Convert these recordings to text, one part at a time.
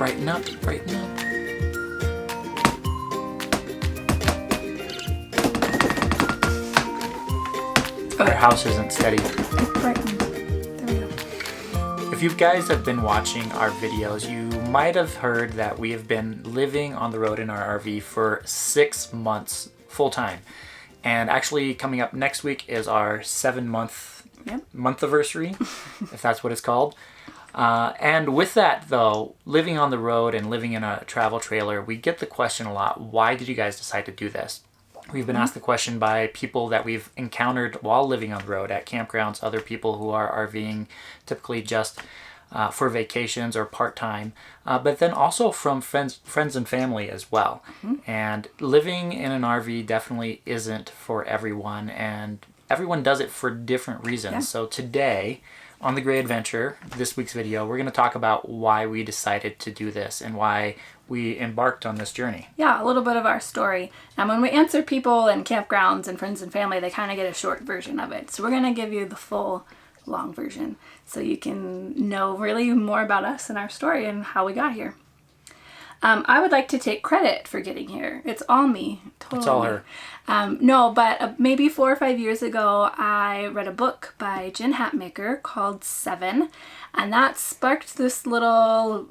Brighten up, brighten up. Our house isn't steady. Brighten. There we go. If you guys have been watching our videos, you might have heard that we have been living on the road in our RV for 6 months full time. And actually coming up next week is our 7-month anniversary, if that's what it's called. And with that though, living on the road and living in a travel trailer, we get the question a lot, why did you guys decide to do this? We've been asked the question by people that we've encountered while living on the road at campgrounds, other people who are RVing typically just for vacations or part-time, but then also from friends and family as well. And living in an RV definitely isn't for everyone, and everyone does it for different reasons. Yeah. So today on The Great Adventure, this week's video, we're going to talk about why we decided to do this and why we embarked on this journey. Yeah, a little bit of our story. And when we answer people and campgrounds and friends and family, they kind of get a short version of it. So we're going to give you the full long version so you can know really more about us and our story and how we got here. I would like to take credit for getting here. It's all me. Totally. It's all her. No, but maybe 4 or 5 years ago, I read a book by Jen Hatmaker called 7, and that sparked this little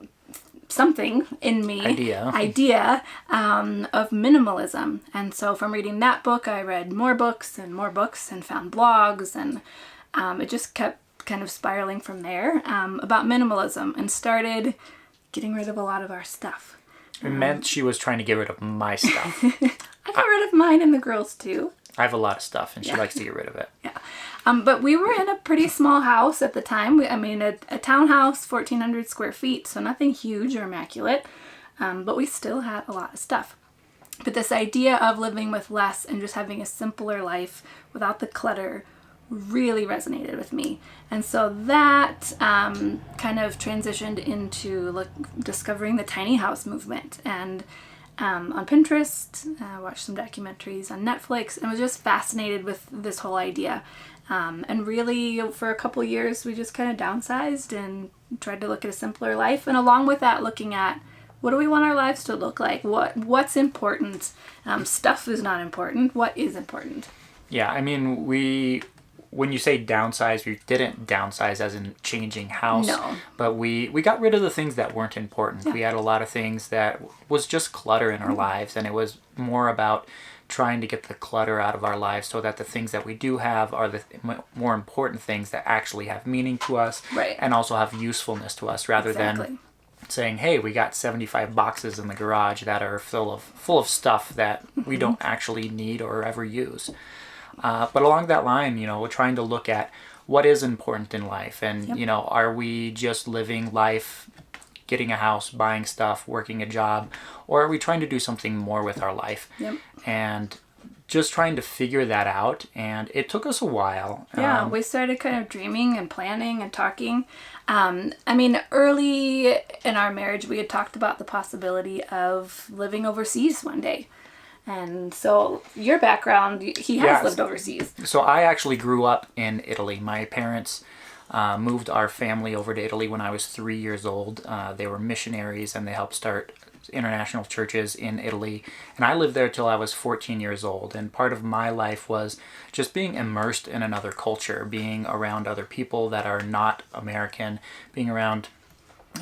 something in me. Idea of minimalism. And so from reading that book, I read more books and found blogs, and it just kept kind of spiraling from there about minimalism, and started getting rid of a lot of our stuff. It meant she was trying to get rid of my stuff. I got rid of mine and the girls too. I have a lot of stuff, and she likes to get rid of it. Yeah. But we were in a pretty small house at the time. A townhouse, 1,400 square feet, so nothing huge or immaculate. But we still had a lot of stuff. But this idea of living with less and just having a simpler life without the clutter really resonated with me. And so that kind of transitioned into discovering the tiny house movement. And on Pinterest, watched some documentaries on Netflix, and was just fascinated with this whole idea. And really, for a couple years, we just kind of downsized and tried to look at a simpler life. And along with that, looking at what do we want our lives to look like? What's important? Stuff is not important. What is important? Yeah, I mean, when you say downsize, we didn't downsize as in changing house. No. But we got rid of the things that weren't important. Yeah. We had a lot of things that was just clutter in our lives, and it was more about trying to get the clutter out of our lives so that the things that we do have are the more important things that actually have meaning to us, right, and also have usefulness to us, rather than saying, hey, we got 75 boxes in the garage that are full of stuff that we don't actually need or ever use. But along that line, we're trying to look at what is important in life. And, are we just living life, getting a house, buying stuff, working a job, or are we trying to do something more with our life? Yep. And just trying to figure that out. And it took us a while. Yeah, we started kind of dreaming and planning and talking. Early in our marriage, we had talked about the possibility of living overseas one day. And so your background, he has lived overseas. So I actually grew up in Italy. My parents moved our family over to Italy when I was 3 years old. They were missionaries, and they helped start international churches in Italy. And I lived there till I was 14 years old. And part of my life was just being immersed in another culture, being around other people that are not American, being around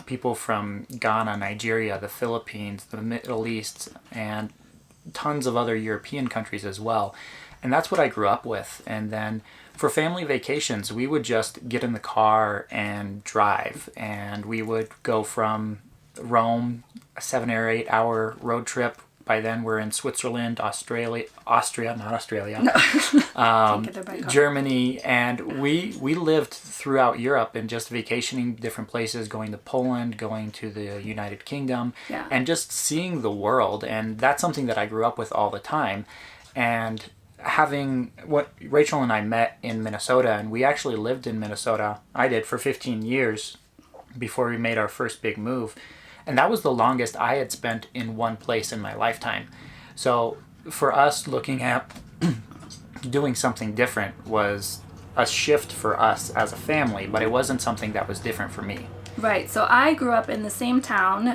people from Ghana, Nigeria, the Philippines, the Middle East, and tons of other European countries as well. And that's what I grew up with. And then for family vacations, we would just get in the car and drive. And we would go from Rome, a 7 or 8 hour road trip. By then we're in Switzerland, Germany, and we lived throughout Europe and just vacationing different places, going to Poland, going to the United Kingdom, and just seeing the world. And that's something that I grew up with all the time. And Rachel and I met in Minnesota, and we actually lived in Minnesota. I did for 15 years before we made our first big move. And that was the longest I had spent in one place in my lifetime. So for us, looking at doing something different was a shift for us as a family, but it wasn't something that was different for me. Right. So I grew up in the same town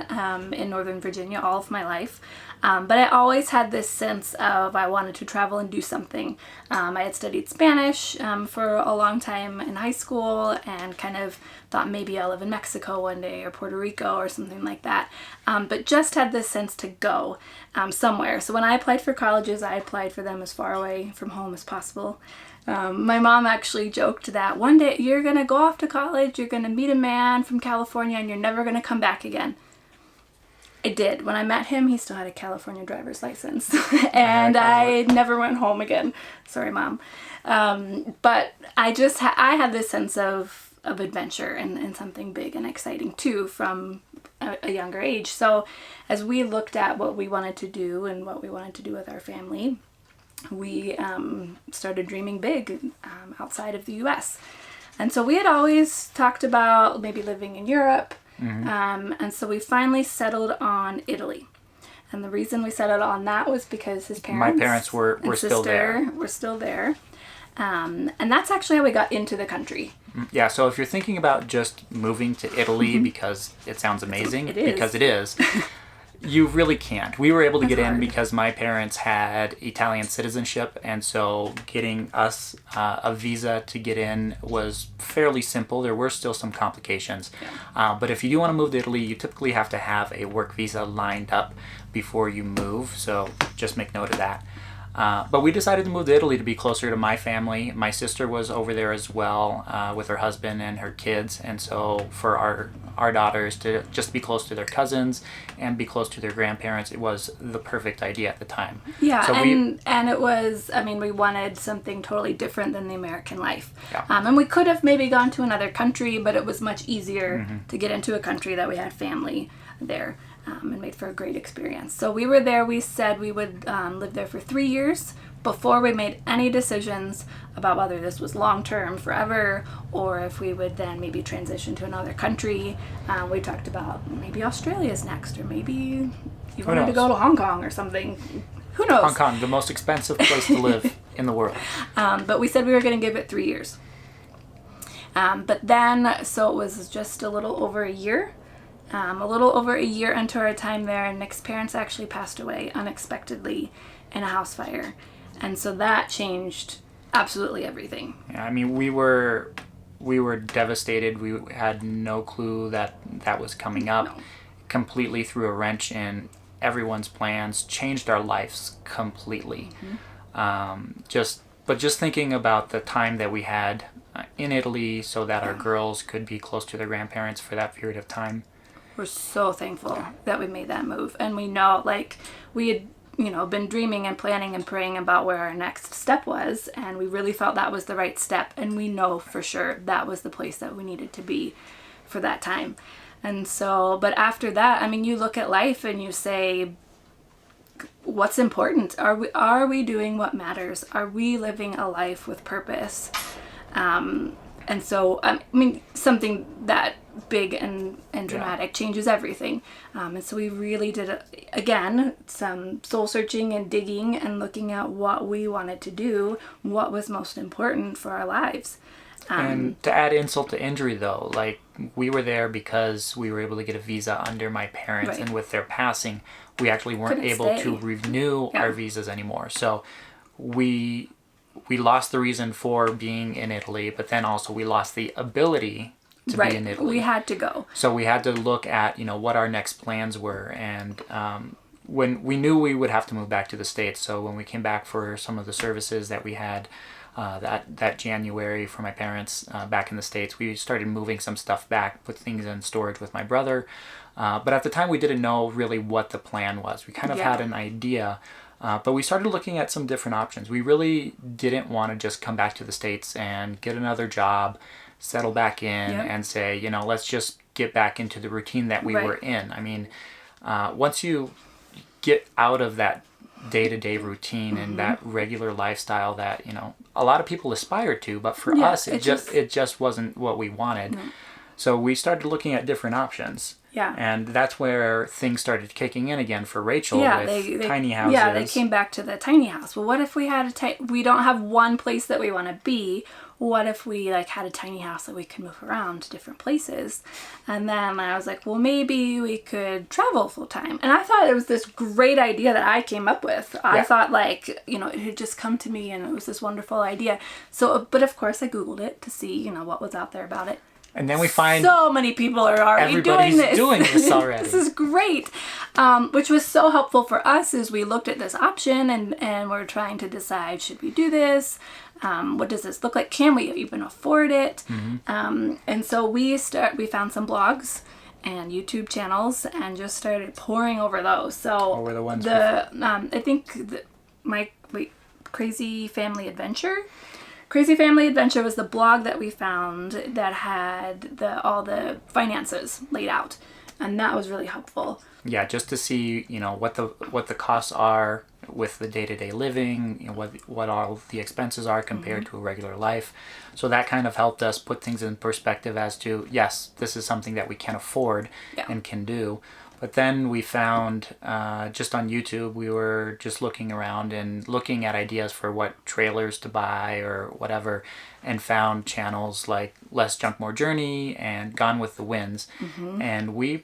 in Northern Virginia all of my life. But I always had this sense of I wanted to travel and do something. I had studied Spanish for a long time in high school and kind of thought maybe I'll live in Mexico one day or Puerto Rico or something like that. But just had this sense to go somewhere. So when I applied for colleges, I applied for them as far away from home as possible. My mom actually joked that one day you're going to go off to college, you're going to meet a man from California, and you're never going to come back again. I did. When I met him, he still had a California driver's license, and I never went home again. Sorry, Mom. But I just I had this sense of adventure and something big and exciting too from a younger age. So as we looked at what we wanted to do and what we wanted to do with our family, we started dreaming big outside of the U.S. And so we had always talked about maybe living in Europe. And so we finally settled on Italy. And the reason we settled on that was because his parents... My parents were still there. Were still there. And that's actually how we got into the country. Yeah, so if you're thinking about just moving to Italy because it sounds amazing, because it is, you really can't. We were able to get in because my parents had Italian citizenship, and so getting us a visa to get in was fairly simple. There were still some complications. But if you do want to move to Italy, you typically have to have a work visa lined up before you move, so just make note of that. But we decided to move to Italy to be closer to my family. My sister was over there as well with her husband and her kids. And so for our daughters to just be close to their cousins and be close to their grandparents, it was the perfect idea at the time. Yeah, so and it was, I mean, we wanted something totally different than the American life. Yeah. And we could have maybe gone to another country, but it was much easier to get into a country that we had family there. And made for a great experience. So we were there. We said we would live there for 3 years before we made any decisions about whether this was long-term, forever, or if we would then maybe transition to another country. We talked about maybe Australia's next, or maybe you wanted to go to Hong Kong or something. Who knows? Hong Kong, the most expensive place to live in the world. But we said we were going to give it 3 years. But then, so it was just a little over a year. A little over a year into our time there, Nick's parents actually passed away unexpectedly in a house fire. And so that changed absolutely everything. Yeah, I mean, we were devastated. We had no clue that was coming up. No. Completely threw a wrench in everyone's plans, changed our lives completely. Just thinking about the time that we had in Italy so that our girls could be close to their grandparents for that period of time. We're so thankful that we made that move. And we know, like, we had, been dreaming and planning and praying about where our next step was. And we really felt that was the right step. And we know for sure that was the place that we needed to be for that time. And so, but after that, I mean, you look at life and you say, what's important? Are we doing what matters? Are we living a life with purpose? And so, I mean, something that big and dramatic changes everything. And so we really did, again, some soul searching and digging and looking at what we wanted to do, what was most important for our lives. And to add insult to injury, though, like, we were there because we were able to get a visa under my parents, and with their passing, we actually weren't able to renew our visas anymore. So we lost the reason for being in Italy, but then also we lost the ability to be in Italy. We had to go. So we had to look at, what our next plans were. And when we knew we would have to move back to the States, so when we came back for some of the services that we had that January for my parents back in the States, we started moving some stuff back, put things in storage with my brother. But at the time, we didn't know really what the plan was. We kind of had an idea. But we started looking at some different options. We really didn't want to just come back to the States and get another job, settle back in, and say, let's just get back into the routine that we were in. I mean, once you get out of that day-to-day routine and that regular lifestyle that, a lot of people aspire to, but for us, it just wasn't what we wanted. No. So we started looking at different options. Yeah. And that's where things started kicking in again for Rachel with tiny houses. Yeah, they came back to the tiny house. Well, what if we had we don't have one place that we want to be, what if we like had a tiny house that we could move around to different places? And then I was like, well, maybe we could travel full time. And I thought it was this great idea that I came up with. I thought like, you know, it had just come to me and it was this wonderful idea. So, but of course I Googled it to see, you know, what was out there about it. And then we find so many people are already doing this already. This is great. Which was so helpful for us as we looked at this option and we're trying to decide, should we do this? What does this look like? Can we even afford it? And so we found some blogs and YouTube channels and just started pouring over those. So what were the ones? I think Crazy Family Adventure. Crazy Family Adventure was the blog that we found that had all the finances laid out, and that was really helpful. Yeah, just to see, you know, what the costs are with the day-to-day living, you know, what all the expenses are compared to a regular life. So that kind of helped us put things in perspective as to, yes, this is something that we can afford and can do. But then we found, just on YouTube, we were just looking around and looking at ideas for what trailers to buy or whatever, and found channels like Less Junk, More Journey and Gone with the Winds. And we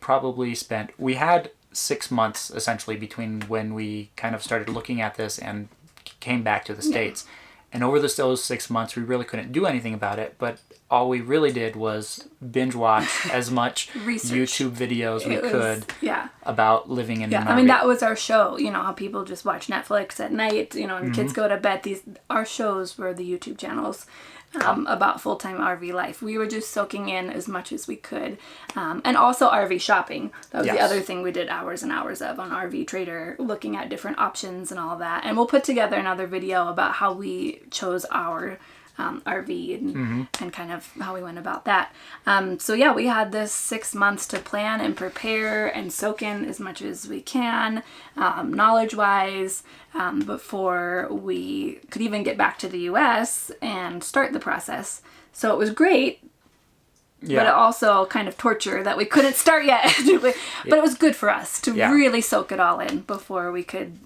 had 6 months essentially between when we kind of started looking at this and came back to the States. And over those 6 months, we really couldn't do anything about it, but all we really did was binge watch as much YouTube videos we could about living in an RV. I mean, that was our show. You know, how people just watch Netflix at night, you know, and kids go to bed. Our shows were the YouTube channels about full-time RV life. We were just soaking in as much as we could. And also RV shopping. That was the other thing we did hours and hours of on RV Trader, looking at different options and all that. And we'll put together another video about how we chose our RV and kind of how we went about that. So yeah, we had this 6 months to plan and prepare and soak in as much as we can, knowledge-wise, before we could even get back to the US and start the process. So it was great, but it also kind of torture that we couldn't start yet. But it was good for us to really soak it all in before we could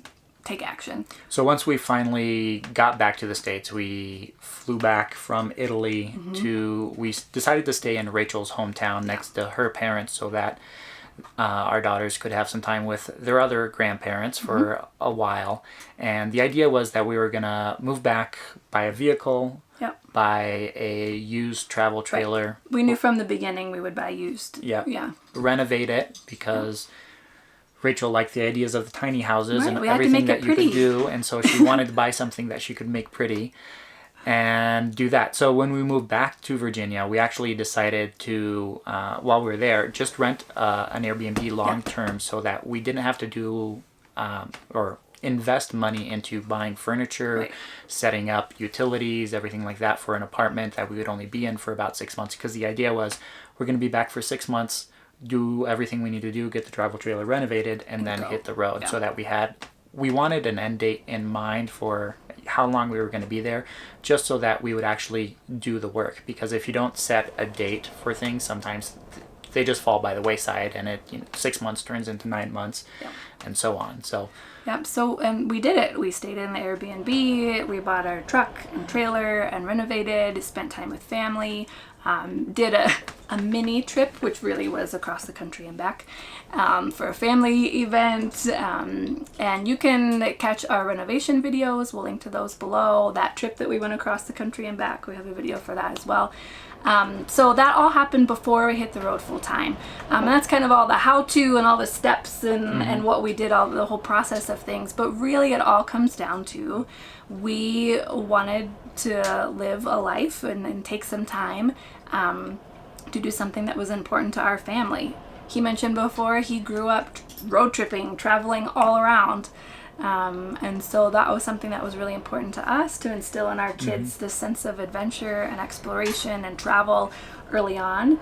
take action. So once we finally got back to the States, we flew back from Italy we decided to stay in Rachel's hometown next to her parents so that our daughters could have some time with their other grandparents for a while. And the idea was that we were going to move back, buy a vehicle, buy a used travel trailer. We knew from the beginning we would buy used. Renovate it because Rachel liked the ideas of the tiny houses and everything that you could do, and so she wanted to buy something that she could make pretty and do that. So when we moved back to Virginia, we actually decided to, while we were there, just rent an Airbnb long term so that we didn't have to do or invest money into buying furniture, setting up utilities, everything like that for an apartment that we would only be in for about 6 months, because the idea was we're going to be back for 6 months, do everything we need to do, get the travel trailer renovated, and then hit the road. So that we wanted an end date in mind for how long we were going to be there, just so that we would actually do the work. Because if you don't set a date for things, sometimes they just fall by the wayside, and 6 months turns into 9 months, and so on. So and we did it. We stayed in the Airbnb, we bought our truck and trailer and renovated, spent time with family, did a mini trip, which really was across the country and back, for a family event. And you can catch our renovation videos. We'll link to those below. That trip that we went across the country and back, we have a video for that as well. So that all happened before we hit the road full time. And that's kind of all the how-to and all the steps and what we did, the whole process of things. But really it all comes down to, we wanted to live a life and take some time to do something that was important to our family. He mentioned before he grew up road tripping, traveling all around. And so that was something that was really important to us, to instill in our kids this sense of adventure and exploration and travel early on.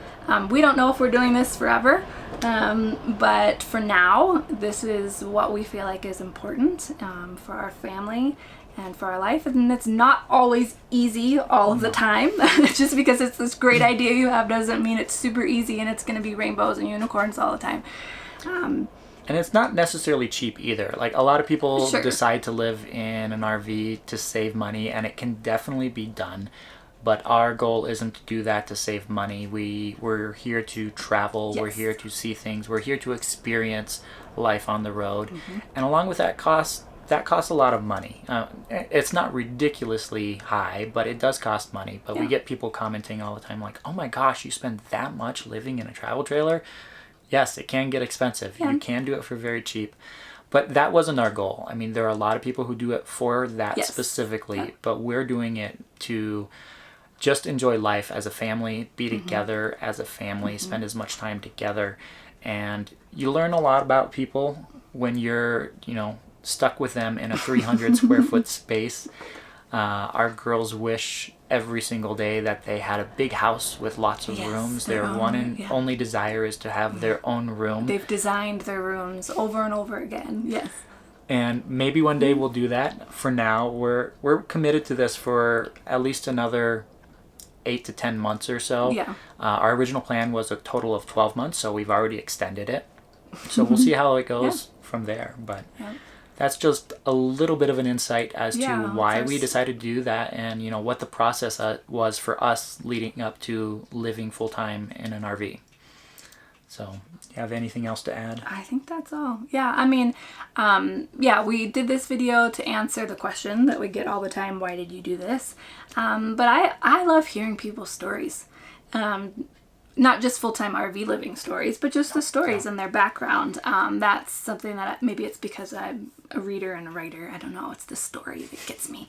We don't know if we're doing this forever, but for now, this is what we feel like is important for our family and for our life. And it's not always easy all of the time. Just because it's this great idea you have doesn't mean it's super easy and it's going to be rainbows and unicorns all the time. And it's not necessarily cheap either. Like, a lot of people decide to live in an RV to save money, and it can definitely be done. But our goal isn't to do that to save money. We're here to travel. Yes. We're here to see things. We're here to experience life on the road. And along with that costs a lot of money. It's not ridiculously high, but it does cost money. But we get people commenting all the time like, oh my gosh, you spend that much living in a travel trailer? Yes, it can get expensive. You can do it for very cheap. But that wasn't our goal. I mean, there are a lot of people who do it for that specifically, but we're doing it to just enjoy life as a family, be together as a family, spend as much time together. And you learn a lot about people when you're, stuck with them in a 300 square foot space. Our girls wish every single day that they had a big house with lots of rooms. Their one and only desire is to have their own room. They've designed their rooms over and over again. Yes. And maybe one day we'll do that. For now, we're committed to this for at least another 8 to 10 months or so. Yeah. Our original plan was a total of 12 months, so we've already extended it. So we'll see how it goes from there. But that's just a little bit of an insight as to why we decided to do that, and what the process was for us leading up to living full-time in an RV. So, do you have anything else to add? I think that's all. Yeah, I mean, we did this video to answer the question that we get all the time, why did you do this? But I love hearing people's stories. Not just full-time RV living stories, but just the stories and their background. That's something that maybe it's because I'm a reader and a writer. I don't know. It's the story that gets me.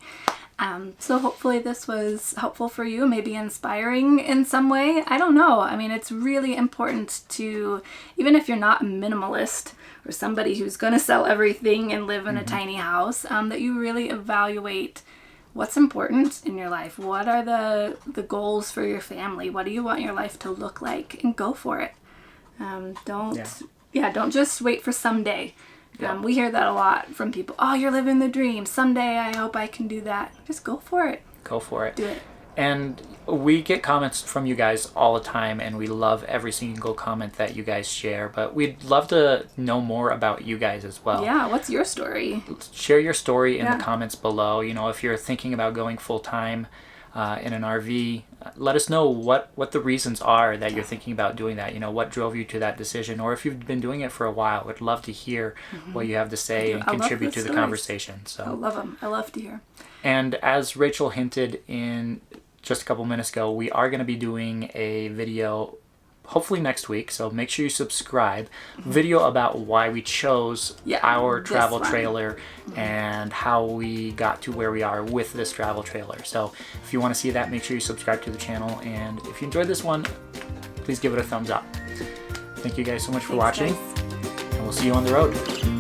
So hopefully this was helpful for you, maybe inspiring in some way. I don't know. I mean, it's really important to, even if you're not a minimalist or somebody who's going to sell everything and live in a tiny house, that you really evaluate what's important in your life. What are the goals for your family? What do you want your life to look like? And go for it. Don't just wait for someday. We hear that a lot from people. Oh, you're living the dream. Someday I hope I can do that. Just go for it. Go for it. Do it. And we get comments from you guys all the time, and we love every single comment that you guys share. But we'd love to know more about you guys as well. Yeah, what's your story? Share your story in the comments below. If you're thinking about going full-time in an RV, let us know what the reasons are that you're thinking about doing that. What drove you to that decision, or if you've been doing it for a while. We'd love to hear what you have to say and contribute to the conversation. So I love them. I love to hear. And as Rachel hinted in just a couple minutes ago, we are going to be doing a video hopefully next week, so make sure you subscribe. Video about why we chose our travel trailer and how we got to where we are with this travel trailer. So if you want to see that, make sure you subscribe to the channel, and if you enjoyed this one, please give it a thumbs up. Thank you guys so much for watching, and we'll see you on the road.